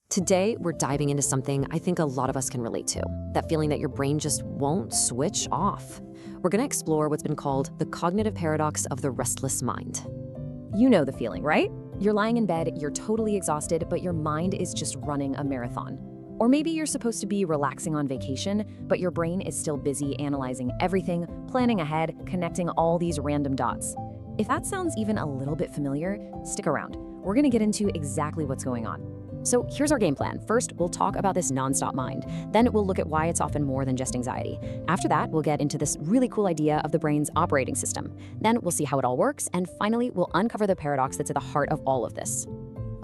Today, we're diving into something I think a lot of us can relate to, that feeling that your brain just won't switch off. We're going to explore what's been called the cognitive paradox of the restless mind. You know the feeling, right? You're lying in bed, you're totally exhausted, but your mind is just running a marathon. Or maybe you're supposed to be relaxing on vacation, but your brain is still busy analyzing everything, planning ahead, connecting all these random dots. If that sounds even a little bit familiar, stick around. We're going to get into exactly what's going on. So here's our game plan. First, we'll talk about this nonstop mind. Then we'll look at why it's often more than just anxiety. After that, we'll get into this really cool idea of the brain's operating system. Then we'll see how it all works. And finally, we'll uncover the paradox that's at the heart of all of this.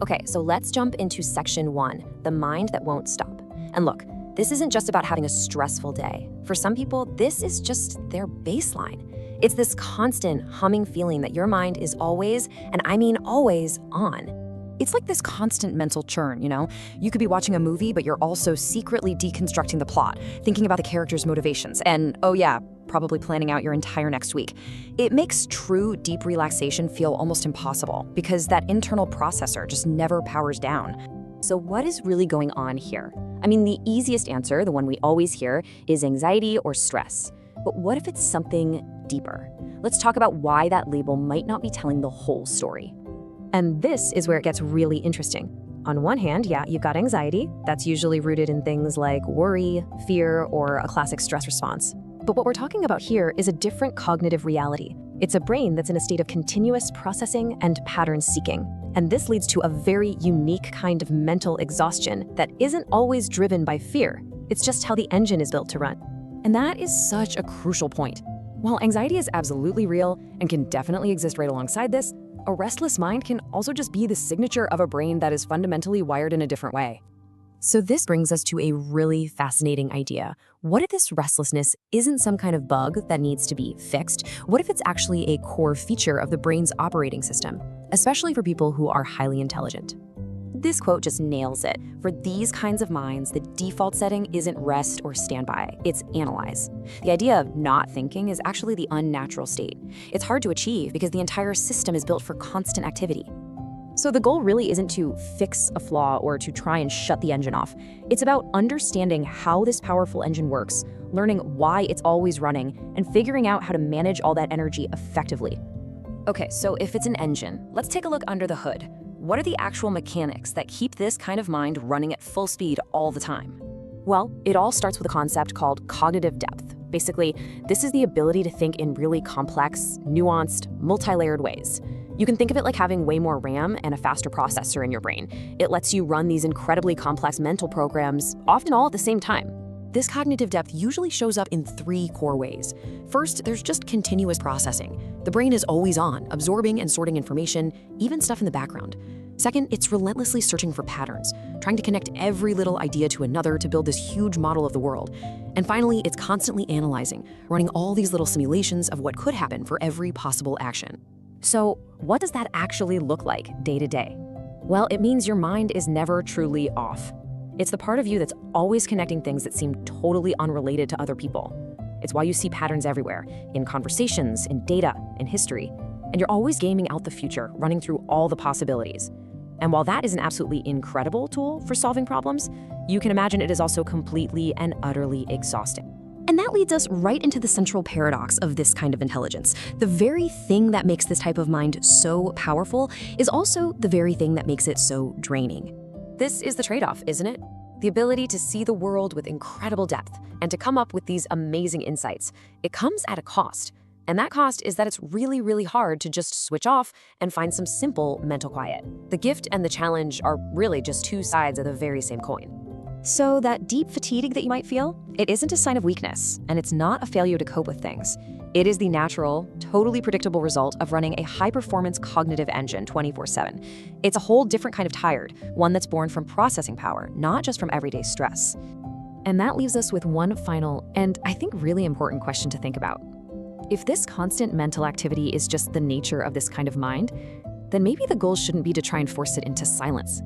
Okay, so let's jump into section 1, the mind that won't stop. And look, this isn't just about having a stressful day. For some people, this is just their baseline. It's this constant humming feeling that your mind is always, and I mean always, on. It's like this constant mental churn, you know? You could be watching a movie, but you're also secretly deconstructing the plot, thinking about the character's motivations, and oh yeah, probably planning out your entire next week. It makes true deep relaxation feel almost impossible because that internal processor just never powers down. So what is really going on here? I mean, the easiest answer, the one we always hear, is anxiety or stress. But what if it's something deeper? Let's talk about why that label might not be telling the whole story. And this is where it gets really interesting. On one hand, yeah, you've got anxiety. That's usually rooted in things like worry, fear, or a classic stress response. But what we're talking about here is a different cognitive reality. It's a brain that's in a state of continuous processing and pattern seeking. And this leads to a very unique kind of mental exhaustion that isn't always driven by fear. It's just how the engine is built to run. And that is such a crucial point. While anxiety is absolutely real and can definitely exist right alongside this, a restless mind can also just be the signature of a brain that is fundamentally wired in a different way. So this brings us to a really fascinating idea. What if this restlessness isn't some kind of bug that needs to be fixed? What if it's actually a core feature of the brain's operating system, especially for people who are highly intelligent? This quote just nails it. For these kinds of minds, the default setting isn't rest or standby, it's analyze. The idea of not thinking is actually the unnatural state. It's hard to achieve because the entire system is built for constant activity. So the goal really isn't to fix a flaw or to try and shut the engine off. It's about understanding how this powerful engine works, learning why it's always running, and figuring out how to manage all that energy effectively. Okay, so if it's an engine, let's take a look under the hood. What are the actual mechanics that keep this kind of mind running at full speed all the time? Well, it all starts with a concept called cognitive depth. Basically, this is the ability to think in really complex, nuanced, multi-layered ways. You can think of it like having way more RAM and a faster processor in your brain. It lets you run these incredibly complex mental programs, often all at the same time. This cognitive depth usually shows up in 3 core ways. First, there's just continuous processing. The brain is always on, absorbing and sorting information, even stuff in the background. Second, it's relentlessly searching for patterns, trying to connect every little idea to another to build this huge model of the world. And finally, it's constantly analyzing, running all these little simulations of what could happen for every possible action. So, what does that actually look like day to day? Well, it means your mind is never truly off. It's the part of you that's always connecting things that seem totally unrelated to other people. It's why you see patterns everywhere, in conversations, in data, in history. And you're always gaming out the future, running through all the possibilities. And while that is an absolutely incredible tool for solving problems, you can imagine it is also completely and utterly exhausting. And that leads us right into the central paradox of this kind of intelligence. The very thing that makes this type of mind so powerful is also the very thing that makes it so draining. This is the trade-off, isn't it? The ability to see the world with incredible depth and to come up with these amazing insights. It comes at a cost. And that cost is that it's really, really hard to just switch off and find some simple mental quiet. The gift and the challenge are really just 2 sides of the very same coin. So that deep fatigue that you might feel, it isn't a sign of weakness, and it's not a failure to cope with things. It is the natural, totally predictable result of running a high-performance cognitive engine 24/7. It's a whole different kind of tired, one that's born from processing power, not just from everyday stress. And that leaves us with one final, and I think really important question to think about. If this constant mental activity is just the nature of this kind of mind, then maybe the goal shouldn't be to try and force it into silence.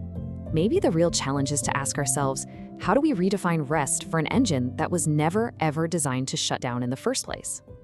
Maybe the real challenge is to ask ourselves, how do we redefine rest for an engine that was never, ever designed to shut down in the first place?